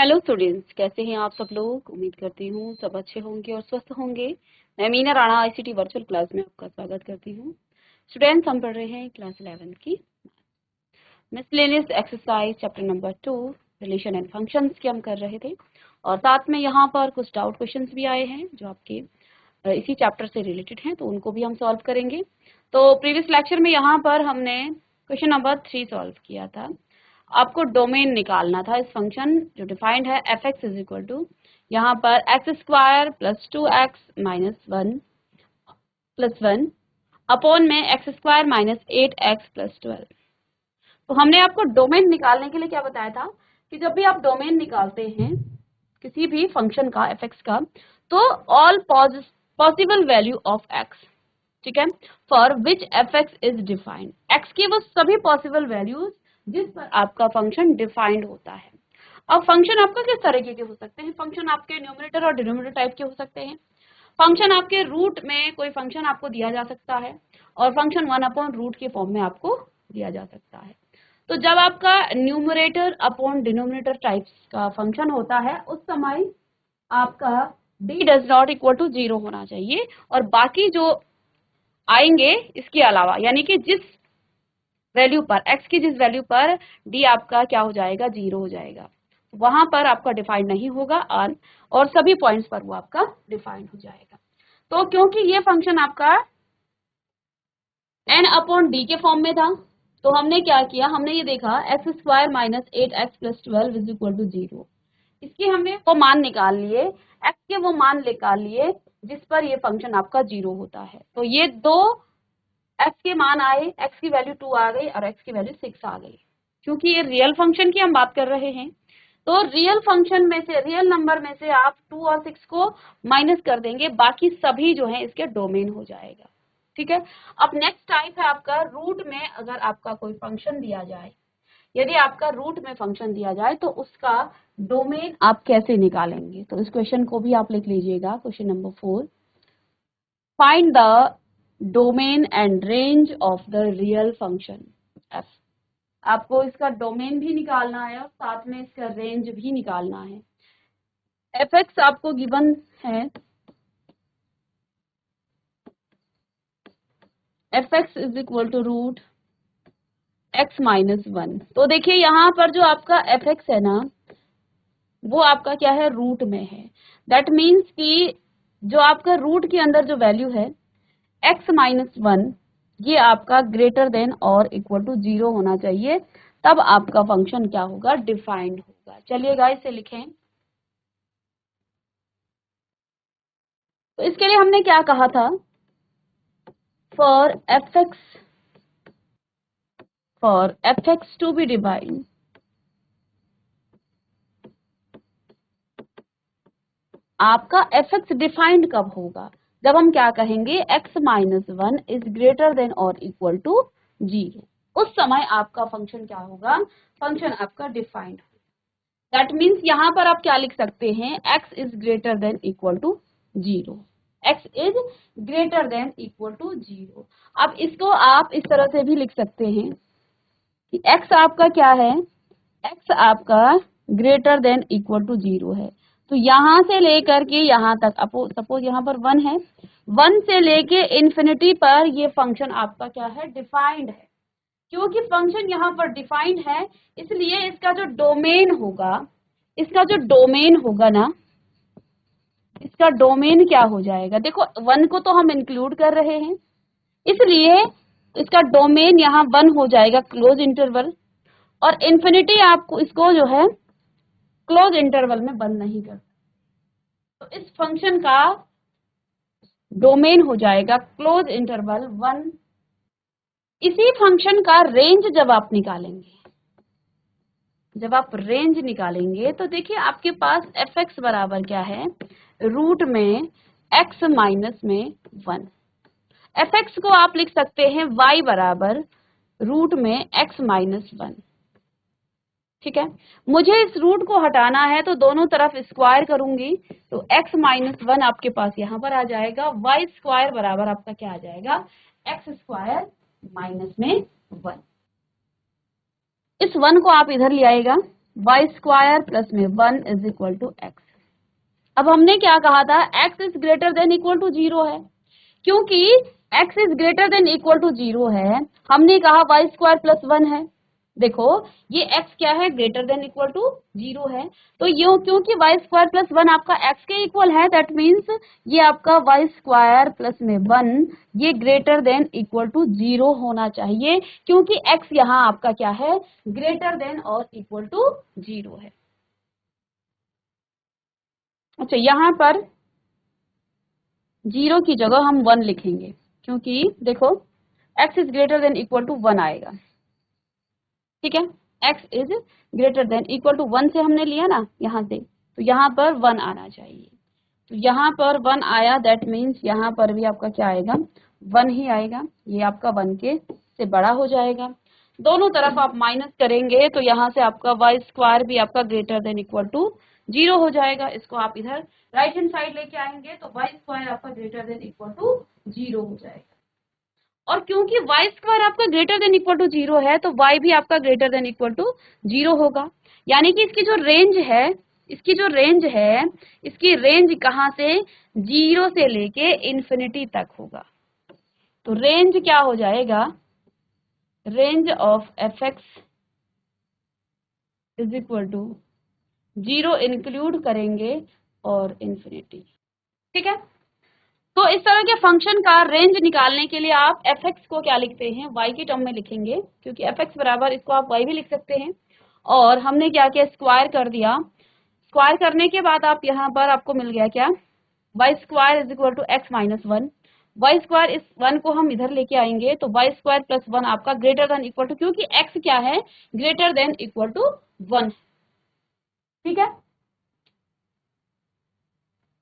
Hello students, कैसे हैं आप सब लोग। उम्मीद करती हूँ सब अच्छे होंगे और स्वस्थ होंगे। मैं Meena Rana ICT virtual class में आपका स्वागत करती हूँ। स्टूडेंट्स, हम पढ़ रहे हैं क्लास 11 की miscellaneous exercise chapter number 2 relation and functions की हम कर रहे थे, और साथ में यहाँ पर कुछ डाउट क्वेश्चंस भी आए हैं जो आपके इसी चैप्टर से रिलेटेड हैं, तो उनको भी हम सॉल्व करेंगे। तो प्रीवियस लेक्चर में यहाँ पर हमने क्वेश्चन नंबर 3 सॉल्व किया था। आपको डोमेन निकालना था इस फंक्शन जो डिफाइंड है F x is equal to यहाँ पर X square plus 2x minus 1 plus 1 upon में X square minus 8x plus 12। तो हमने आपको डोमेन निकालने के लिए क्या बताया था कि जब भी आप डोमेन निकालते हैं किसी भी फंक्शन का एफ एक्स का, तो all possible value of x, ठीक है, for which F x is defined, x की वो सभी पॉसिबल वैल्यूज जिस पर आपका फंक्शन डिफाइंड होता है। अब फंक्शन आपका किस तरीके के हो सकते हैं? फंक्शन आपके न्यूमरेटर और डिनोमिनेटर टाइप के हो सकते हैं। फंक्शन आपके रूट में कोई फंक्शन आपको दिया जा सकता है, और फंक्शन 1 अपॉन रूट के फॉर्म में आपको दिया जा सकता है। तो जब आपका न्यूमरेटर अपॉन डिनोमिनेटर टाइप्स का फंक्शन होता है, उस समय आपका d does not equal to 0 होना चाहिए, और बाकी जो आएंगे इसके अलावा, यानी कि जिस वैल्यू पर x की जिस वैल्यू पर d आपका क्या हो जाएगा, 0 हो जाएगा, वहां पर आपका डिफाइंड नहीं होगा, और सभी पॉइंट्स पर वो आपका डिफाइंड हो जाएगा। तो क्योंकि ये फंक्शन आपका n अपॉन डी के फॉर्म में था, तो हमने क्या किया, हमने ये देखा x square minus 8x plus 12 is equal to 0। इसके हमने वो मान निकाल लिए, x के वो मान निकाल लिए जिस पर ये फंक्शन आपका 0 होता है। तो ये दो x के मान आए, x की वैल्यू 2 आ गई और x की वैल्यू 6 आ गई। क्योंकि ये रियल फंक्शन की हम बात कर रहे हैं, तो रियल फंक्शन में से, रियल नंबर में से आप 2 और 6 को माइनस कर देंगे, बाकी सभी जो है इसके डोमेन हो जाएगा। ठीक है। अब नेक्स्ट टाइप है आपका रूट में, अगर आपका कोई फंक्शन दिया जाए, यदि आपका रूट में फंक्शन दिया जाए तो उसका डोमेन आप कैसे निकालेंगे। तो इस क्वेश्चन को भी आप लिख लीजिएगा, question number 4। Find the domain and range of the real function F. आपको इसका डोमेन भी निकालना है और साथ में इसका रेंज भी निकालना है। एफ एक्स आपको गिवन है, F x is equal to root x minus 1। तो देखिए यहाँ पर जो आपका एफ एक्स है ना, वो आपका क्या है, रूट में है। दैट मीन्स कि जो आपका रूट के अंदर जो वैल्यू है एक्स माइनस 1, ये आपका ग्रेटर देन और इक्वल टू 0 होना चाहिए, तब आपका फंक्शन क्या होगा, डिफाइंड होगा। चलिए गाइस इसे लिखें। तो इसके लिए हमने क्या कहा था, for f x to be defined, आपका एफ एक्स डिफाइंड कब होगा, जब हम क्या कहेंगे x minus 1 is greater than और इक्वल टू 0। उस समय आपका फंक्शन क्या होगा, फंक्शन आपका डिफाइंड होगा। दैट मीन्स यहाँ पर आप क्या लिख सकते हैं, x is greater than equal to 0, x is greater than equal to 0। अब इसको आप इस तरह से भी लिख सकते हैं कि x आपका क्या है, x आपका ग्रेटर देन इक्वल टू 0 है। तो यहां से लेकर के यहां तक, सपोज यहाँ पर 1 है, 1 से लेके इन्फिनिटी पर ये फंक्शन आपका क्या है, डिफाइंड है। क्योंकि फंक्शन यहाँ पर डिफाइंड है, इसलिए इसका जो डोमेन होगा, इसका जो डोमेन होगा ना, इसका डोमेन क्या हो जाएगा, देखो 1 को तो हम इंक्लूड कर रहे हैं, इसलिए इसका डोमेन यहाँ 1 हो जाएगा क्लोज इंटरवल, और इन्फिनिटी आपको इसको जो है क्लोज इंटरवल में बंद नहीं कर। तो इस फंक्शन का डोमेन हो जाएगा क्लोज इंटरवल 1। इसी फंक्शन का रेंज जब आप निकालेंगे, जब आप रेंज निकालेंगे तो देखिए आपके पास एफ एक्स बराबर क्या है, रूट में x माइनस में 1। एफ एक्स को आप लिख सकते हैं y बराबर रूट में x माइनस 1। ठीक है, मुझे इस रूट को हटाना है तो दोनों तरफ स्क्वायर करूंगी, तो x माइनस 1 आपके पास यहाँ पर आ जाएगा, y स्क्वायर बराबर आपका क्या आ जाएगा, x स्क्वायर माइनस में 1। इस 1 को आप इधर ले आएगा, वाई स्क्वायर प्लस में 1 इज इक्वल टू एक्स। अब हमने क्या कहा था, x is greater than equal to 0 है। क्योंकि x is greater than equal to 0 है, हमने कहा वाई स्क्वायर प्लस 1 है। देखो ये x क्या है, ग्रेटर देन इक्वल टू 0 है, तो ये क्योंकि वाई स्क्वायर प्लस 1 आपका x के इक्वल है, दैट मीन्स ये आपका वाई स्क्वायर प्लस में 1 ये ग्रेटर देन इक्वल टू 0 होना चाहिए, क्योंकि x यहाँ आपका क्या है, ग्रेटर देन और इक्वल टू 0 है। अच्छा, यहाँ पर 0 की जगह हम 1 लिखेंगे, क्योंकि देखो x is greater than equal to 1 आएगा, ठीक है। x is greater than equal to 1 से हमने लिया ना यहाँ से, तो यहाँ पर 1 आना चाहिए। तो यहाँ पर 1 आया, दैट मीन्स यहाँ पर भी आपका क्या आएगा, 1 ही आएगा। ये आपका 1 के से बड़ा हो जाएगा। दोनों तरफ आप माइनस करेंगे तो यहाँ से आपका वाई स्क्वायर भी आपका ग्रेटर देन इक्वल टू 0 हो जाएगा। इसको आप इधर राइट हैंड साइड लेके आएंगे तो वाई स्क्वायर आपका ग्रेटर देन इक्वल टू 0 हो जाएगा। और क्योंकि वाई स्क्वायर आपका ग्रेटर देन इक्वल टू 0 है, तो वाई भी आपका ग्रेटर देन इक्वल टू 0 होगा। यानी कि इसकी जो रेंज है, इसकी रेंज कहाँ से, 0 से लेके इन्फिनिटी तक होगा। तो रेंज क्या हो जाएगा, range of f x is equal to 0 include करेंगे और इन्फिनिटी, ठीक है। तो इस तरह के फंक्शन का रेंज निकालने के लिए आप एफ एक्स को क्या लिखते हैं, वाई की टर्म में लिखेंगे, क्योंकि एफ एक्स बराबर इसको आप वाई भी लिख सकते हैं। और हमने क्या किया, स्क्वायर कर दिया। स्क्वायर करने के बाद आप यहाँ पर आपको मिल गया क्या, y square is equal to x minus 1। Y square इस 1 को हम इधर लेके आएंगे तो वाई स्क्वायर प्लस 1 आपका ग्रेटर देन इक्वल टू, क्योंकि एक्स क्या है, ग्रेटर देन इक्वल टू 1, ठीक है।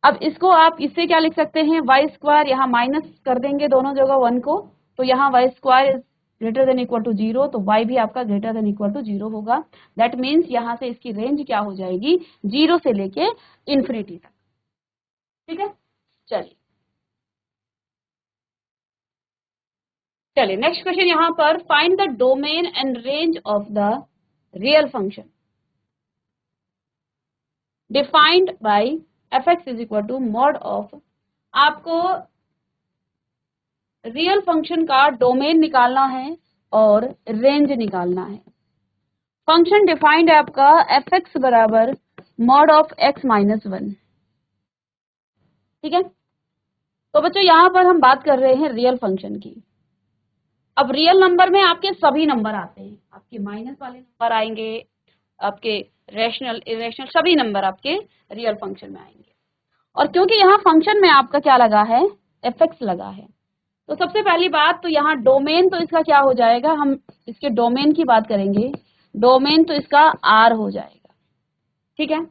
अब इसको आप इससे क्या लिख सकते हैं, वाई स्क्वायर यहाँ माइनस कर देंगे दोनों जगह 1 को, तो यहाँ y square is greater than equal to 0, तो y भी आपका ग्रेटर देन इक्वल टू 0 होगा। दैट मीन्स यहाँ से इसकी रेंज क्या हो जाएगी, 0 से लेके इन्फिनिटी तक, ठीक है। चलिए नेक्स्ट क्वेश्चन यहाँ पर, find the domain and range of the real function defined by f x is equal to mod of. आपको रियल फंक्शन का डोमेन निकालना है और रेंज निकालना है। फंक्शन डिफाइंड है आपका एफ एक्स बराबर मॉड ऑफ एक्स माइनस 1, ठीक है। तो बच्चों यहाँ पर हम बात कर रहे हैं रियल फंक्शन की। अब रियल नंबर में आपके सभी नंबर आते हैं, आपके माइनस वाले नंबर आएंगे, आपके रेशनल इरेशनल सभी नंबर आपके रियल फंक्शन में आएंगे। और क्योंकि यहाँ फंक्शन में आपका क्या लगा है, एफ एक्स लगा है, तो सबसे पहली बात तो यहाँ डोमेन तो इसका क्या हो जाएगा, हम इसके डोमेन की बात करेंगे, डोमेन तो इसका आर हो जाएगा, ठीक है।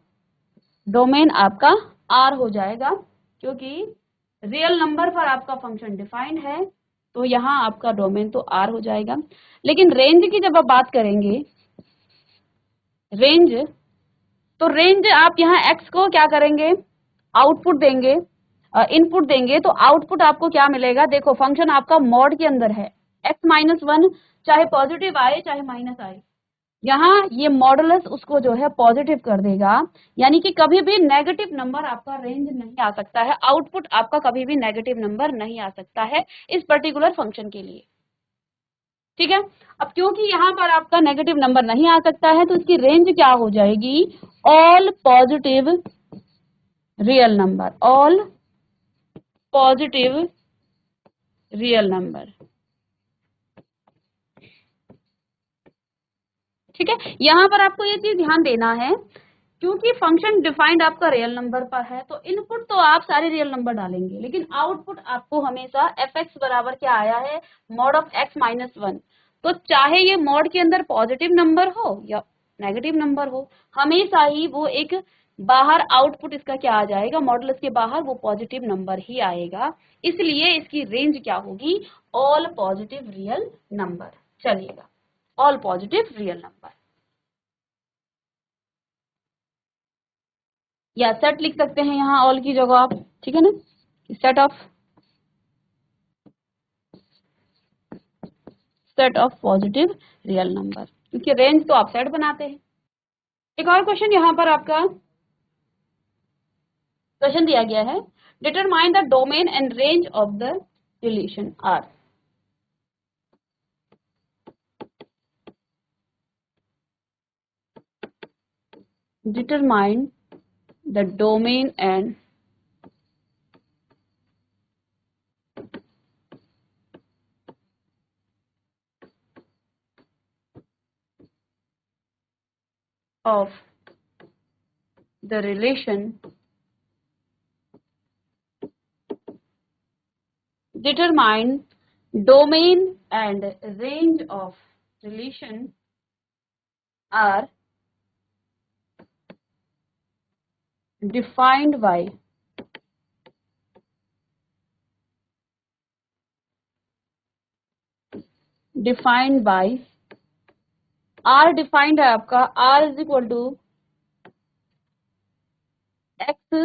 डोमेन आपका आर हो जाएगा, क्योंकि रियल नंबर पर आपका फंक्शन डिफाइंड है, तो यहाँ आपका डोमेन तो आर हो जाएगा। लेकिन रेंज की जब आप बात करेंगे, रेंज, तो रेंज आप यहाँ एक्स को क्या करेंगे, आउटपुट देंगे, इनपुट देंगे, तो आउटपुट आपको क्या मिलेगा, देखो फंक्शन आपका मॉड के अंदर है, एक्स माइनस 1 चाहे पॉजिटिव आए चाहे माइनस आए, यहाँ ये मॉडुलस उसको जो है पॉजिटिव कर देगा। यानी कि कभी भी नेगेटिव नंबर आपका रेंज नहीं आ सकता है, आउटपुट आपका कभी भी नेगेटिव नंबर नहीं आ सकता है इस पर्टिकुलर फंक्शन के लिए, ठीक है। अब क्योंकि यहाँ पर आपका नेगेटिव नंबर नहीं आ सकता है, तो इसकी रेंज क्या हो जाएगी, all positive real number, all positive real number, ठीक है। यहाँ पर आपको ये चीज ध्यान देना है, क्योंकि फंक्शन डिफाइंड आपका रियल नंबर पर है, तो इनपुट तो आप सारे रियल नंबर डालेंगे, लेकिन आउटपुट आपको हमेशा एफ एक्स बराबर क्या आया है, मॉड ऑफ एक्स माइनस 1। तो चाहे ये मॉड के अंदर पॉजिटिव नंबर हो या नेगेटिव नंबर हो, हमेशा ही वो एक बाहर आउटपुट इसका क्या आ जाएगा, मॉडुलस के बाहर वो पॉजिटिव नंबर ही आएगा। इसलिए इसकी रेंज क्या होगी, ऑल पॉजिटिव रियल नंबर चलिएगा, ऑल पॉजिटिव रियल नंबर, या सेट लिख सकते हैं यहाँ ऑल की जगह आप, ठीक है ना, set of positive real number, क्योंकि रेंज तो आप सेट बनाते हैं। एक और क्वेश्चन यहाँ पर आपका क्वेश्चन दिया गया है, determine the domain and range of the relation R. Determine the domain and of the relation, determine domain and range of relation are defined by R defined है आपका R is equal to x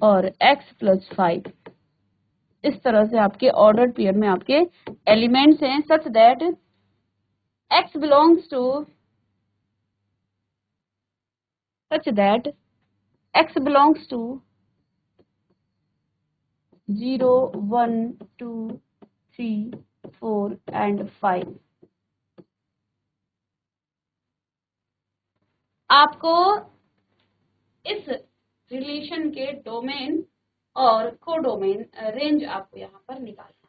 और x plus 5। इस तरह से आपके order pair में आपके elements हैं, such that x belongs to such that x belongs to 0, 1, 2, 3, 4 and 5। आपको इस रिलेशन के डोमेन और कोडोमेन रेंज आपको यहाँ पर निकालना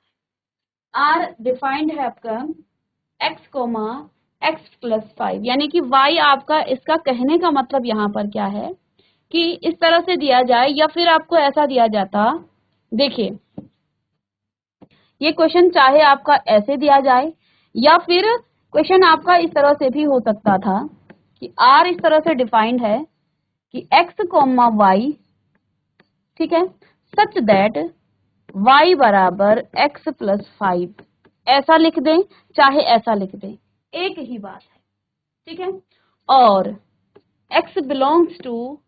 है। R डिफाइंड है आपका x कोमा x प्लस 5, यानी कि y आपका, इसका कहने का मतलब यहाँ पर क्या है कि इस तरह से दिया जाए या फिर आपको ऐसा दिया जाता। देखिए ये क्वेश्चन चाहे आपका ऐसे दिया जाए या फिर क्वेश्चन आपका इस तरह से भी हो सकता था कि R इस तरह से डिफाइंड है कि x कोमा y, ठीक है, सच दैट y बराबर x प्लस 5, ऐसा लिख दें चाहे ऐसा लिख दें, एक ही बात है, ठीक है। और x बिलोंग्स टू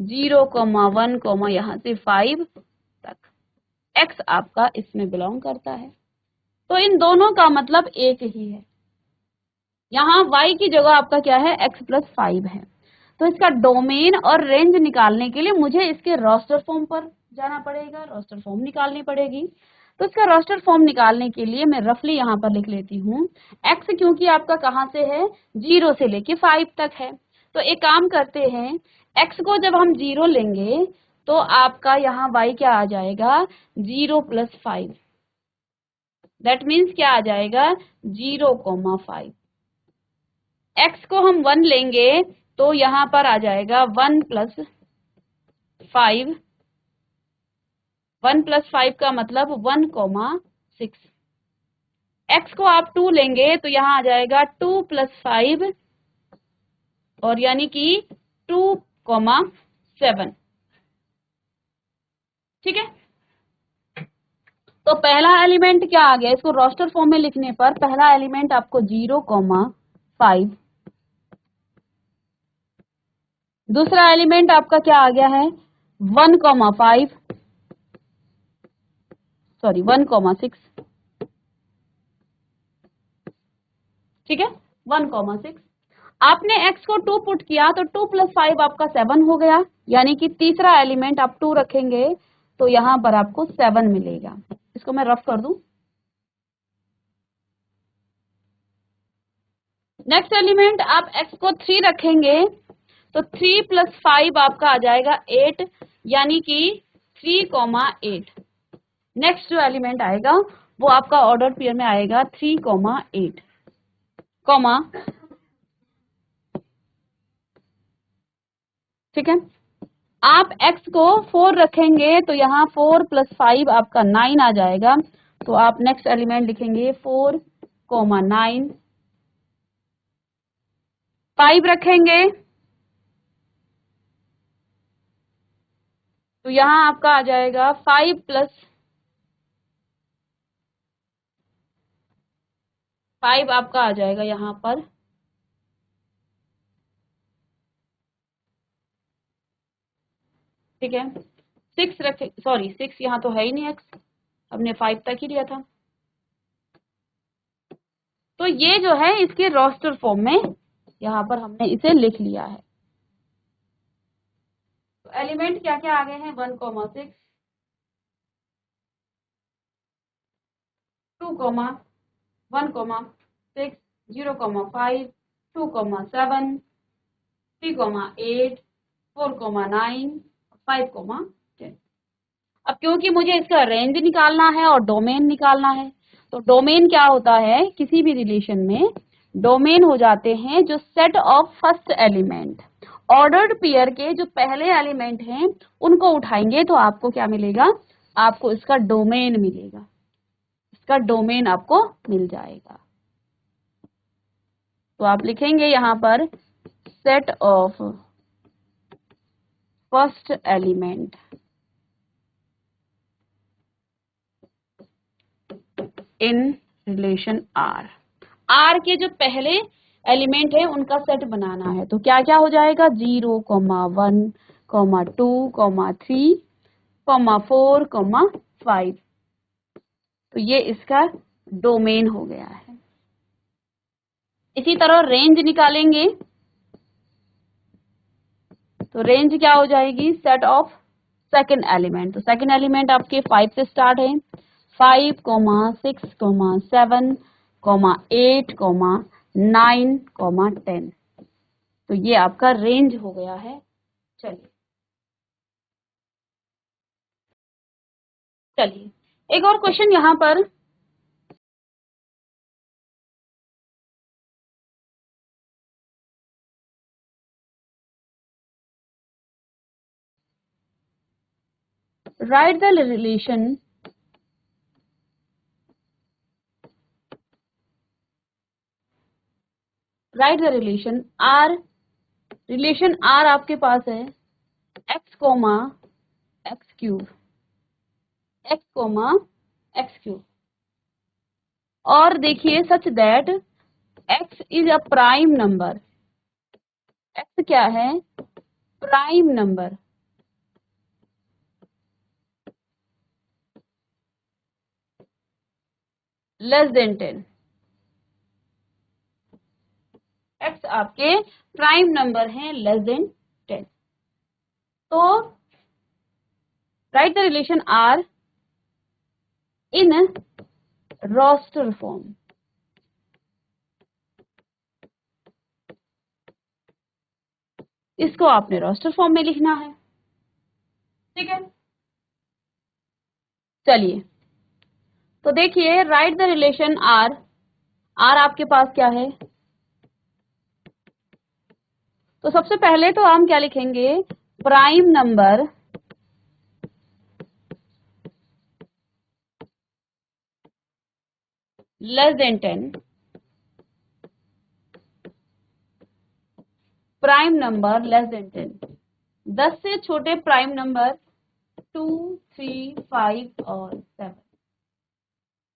0, 1, यहाँ से 5 तक x आपका इसमें बिलोंग करता है, तो इन दोनों का मतलब एक ही है। यहाँ y की जगह आपका क्या है, x प्लस 5 है। तो इसका डोमेन और रेंज निकालने के लिए मुझे इसके रोस्टर फॉर्म पर जाना पड़ेगा, रोस्टर फॉर्म निकालनी पड़ेगी। तो इसका रोस्टर फॉर्म निकालने के लिए मैं रफली यहाँ पर लिख लेती हूँ x, क्योंकि आपका कहाँ से है, 0 से लेके 5 तक है। तो एक काम करते हैं, x को जब हम 0 लेंगे तो आपका यहाँ y क्या आ जाएगा, 0 प्लस 5, दैट मीन्स क्या आ जाएगा, 0,5। x को हम 1 लेंगे तो यहाँ पर आ जाएगा 1 प्लस 5, 1 प्लस 5 का मतलब 1,6। x को आप 2 लेंगे तो यहाँ आ जाएगा 2 प्लस 5 और यानी कि 2,7, ठीक है। तो पहला एलिमेंट क्या आ गया, इसको रोस्टर फॉर्म में लिखने पर पहला एलिमेंट आपको 0,5, दूसरा एलिमेंट आपका क्या आ गया है, 1,5, सॉरी 1,6, ठीक है, 1,6। आपने x को 2 पुट किया तो 2 प्लस 5 आपका 7 हो गया, यानी कि तीसरा एलिमेंट आप 2 रखेंगे तो यहाँ पर आपको 7 मिलेगा। इसको मैं रफ कर दूं। नेक्स्ट एलिमेंट आप x को 3 रखेंगे तो 3 प्लस 5 आपका आ जाएगा 8, यानी कि 3,8। नेक्स्ट जो एलिमेंट आएगा वो आपका ऑर्डर पेयर में आएगा 3,8, कॉमा, ठीक है। आप x को 4 रखेंगे तो यहाँ 4 प्लस 5 आपका 9 आ जाएगा, तो आप नेक्स्ट एलिमेंट लिखेंगे 4,9। 5 रखेंगे तो यहाँ आपका आ जाएगा 5 प्लस 5 आपका आ जाएगा यहाँ पर, ठीक है। 6 रखे, सॉरी 6 यहाँ तो है ही नहीं, x हमने 5 तक ही लिया था। तो ये जो है इसके रोस्टर फॉर्म में यहाँ पर हमने इसे लिख लिया है। तो एलिमेंट क्या क्या आ गए हैं, 1,6, 2, 1,6, 0,5, 2,7, 3,8, 4,9, 5,10। अब क्योंकि मुझे इसका रेंज निकालना है और डोमेन निकालना है, तो डोमेन क्या होता है, किसी भी रिलेशन में डोमेन हो जाते हैं जो set of first element, ordered pair के जो पहले एलिमेंट हैं उनको उठाएंगे तो आपको क्या मिलेगा, आपको इसका डोमेन मिलेगा, इसका डोमेन आपको मिल जाएगा। तो आप लिखेंगे यहाँ पर set of first element in relation R. R के जो पहले एलिमेंट है उनका सेट बनाना है, तो क्या क्या हो जाएगा, 0,1, 2, 3, 4, 5। तो ये इसका डोमेन हो गया है। इसी तरह रेंज निकालेंगे, तो रेंज क्या हो जाएगी, सेट ऑफ सेकंड एलिमेंट। तो सेकंड एलिमेंट आपके 5 से स्टार्ट है, 5, 6, 7, 8, 9, 10। तो ये आपका रेंज हो गया है। चलिए चलिए एक और क्वेश्चन यहाँ पर, write the relation R. Relation R आपके पास है x, एक्स क्यूब, और देखिए such that x is a prime number. x क्या है, prime number, less than 10। x आपके प्राइम नंबर हैं लेस देन 10। तो write the relation R in roster form. इसको आपने रोस्टर फॉर्म में लिखना है, ठीक है। चलिए तो देखिए, write the relation R. R आपके पास क्या है, तो सबसे पहले तो हम क्या लिखेंगे, prime number less than 10, prime number less than 10, 10 से छोटे प्राइम नंबर 2, 3, 5 और 7।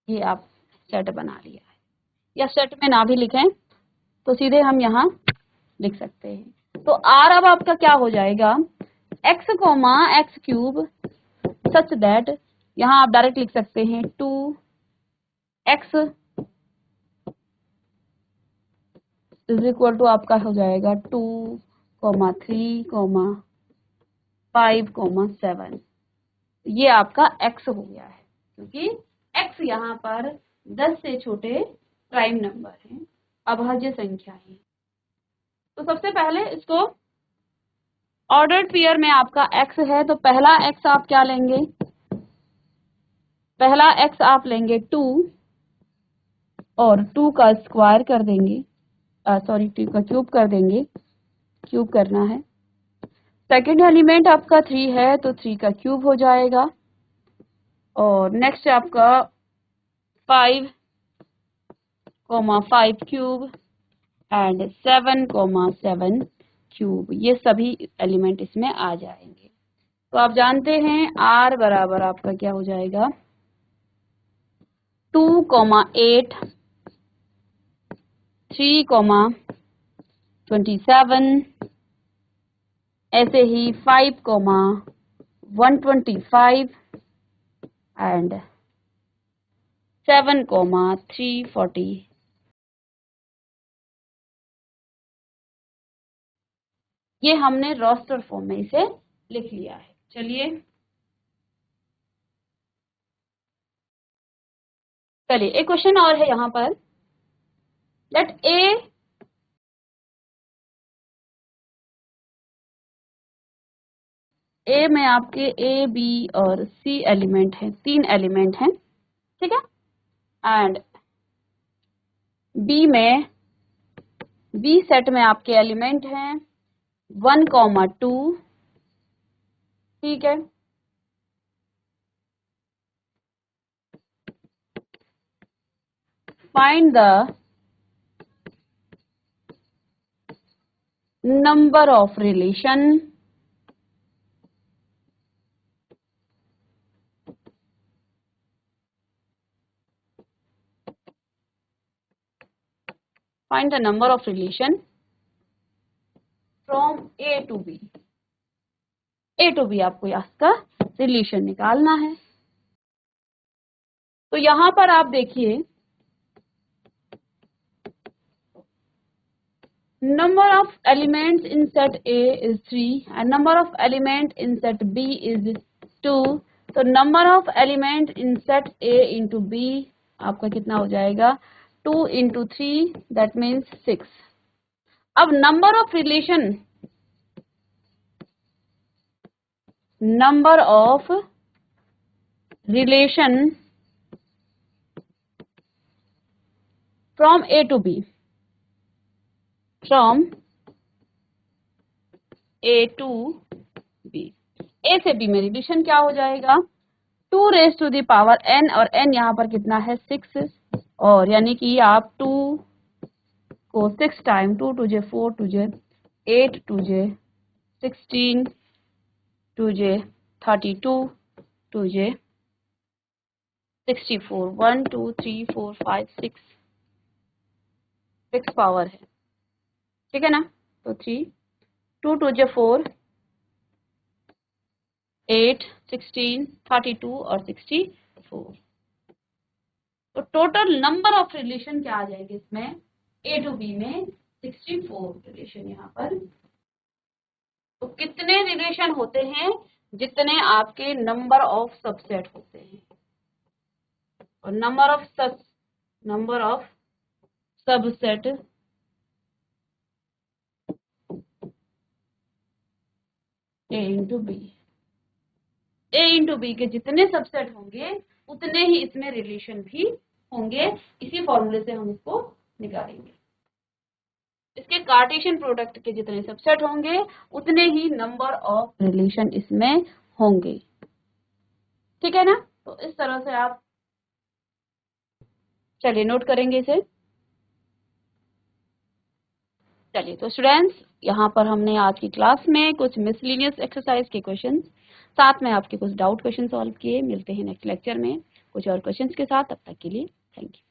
ये आप सेट बना लिया है, या सेट में ना भी लिखें तो सीधे हम यहाँ लिख सकते हैं। तो आर अब आपका क्या हो जाएगा, x, x cube, such that यहाँ आप डायरेक्ट लिख सकते हैं 2x इज इक्वल टू आपका हो जाएगा 2, 3, 5, 7। ये आपका x हो गया है, क्योंकि x यहाँ पर 10 से छोटे प्राइम नंबर हैं, अभाज्य संख्या है। तो सबसे पहले इसको ऑर्डर्ड पेयर में आपका x है, तो पहला x आप क्या लेंगे, पहला x आप लेंगे 2 और 2 का स्क्वायर कर देंगे, सॉरी 2 का क्यूब कर देंगे, क्यूब करना है। सेकंड एलिमेंट आपका 3 है, तो 3 का क्यूब हो जाएगा। और नेक्स्ट आपका 5, 5 क्यूब एंड 7, 7 क्यूब, ये सभी एलिमेंट इसमें आ जाएंगे। तो आप जानते हैं r बराबर आपका क्या हो जाएगा, 2, 8, 3, 27, ऐसे ही 5, 125 एंड 7, 340 ये हमने रोस्टर फॉर्म में इसे लिख लिया है। चलिए एक क्वेश्चन और है यहाँ पर। लेट ए में आपके ए बी और सी एलिमेंट हैं, 3 एलिमेंट हैं, ठीक है। एंड बी सेट में आपके एलिमेंट हैं 1, 2, ठीक है। Find the number of relation find the number of relation from A to B। A to B आपको इसका रिलेशन निकालना है। तो यहां पर आप देखिए number of elements in set A is 3 and number of element in set B is 2। तो number of element in set A into B आपका कितना हो जाएगा 2 into 3 that means 6। अब number of relation from A to B, from A to B, A से B में relation क्या हो जाएगा 2 raised to the power n, और n यहाँ पर कितना है 6, और यानी कि आप 2 को 6 टाइम 2 2 4 2 8 2 16 2 32 2 64 1 2 3 4 5 6 पावर है, ठीक है ना। तो 3 2 2 4 8 16 32 और 64। तो टोटल नंबर ऑफ रिलेशन क्या आ जाएगी इसमें A to B में 64 रिलेशन यहाँ पर। तो कितने रिलेशन होते हैं जितने आपके नंबर ऑफ सबसेट होते हैं, और number of subset A into B। A into B के जितने सबसेट होंगे उतने ही इसमें रिलेशन भी होंगे। इसी फॉर्मूले से हम इसको निकालेंगे। इसके कार्टेशियन प्रोडक्ट के जितने सबसेट होंगे उतने ही नंबर ऑफ रिलेशन इसमें होंगे, ठीक है ना। तो इस तरह से आप चलिए नोट करेंगे इसे। चलिए तो स्टूडेंट्स यहाँ पर हमने आज की क्लास में कुछ मिसलिनियस एक्सरसाइज के क्वेश्चन, साथ में आपके कुछ डाउट क्वेश्चन सॉल्व किए। मिलते हैं नेक्स्ट लेक्चर में कुछ और क्वेश्चंस के साथ, तब तक के लिए थैंक यू।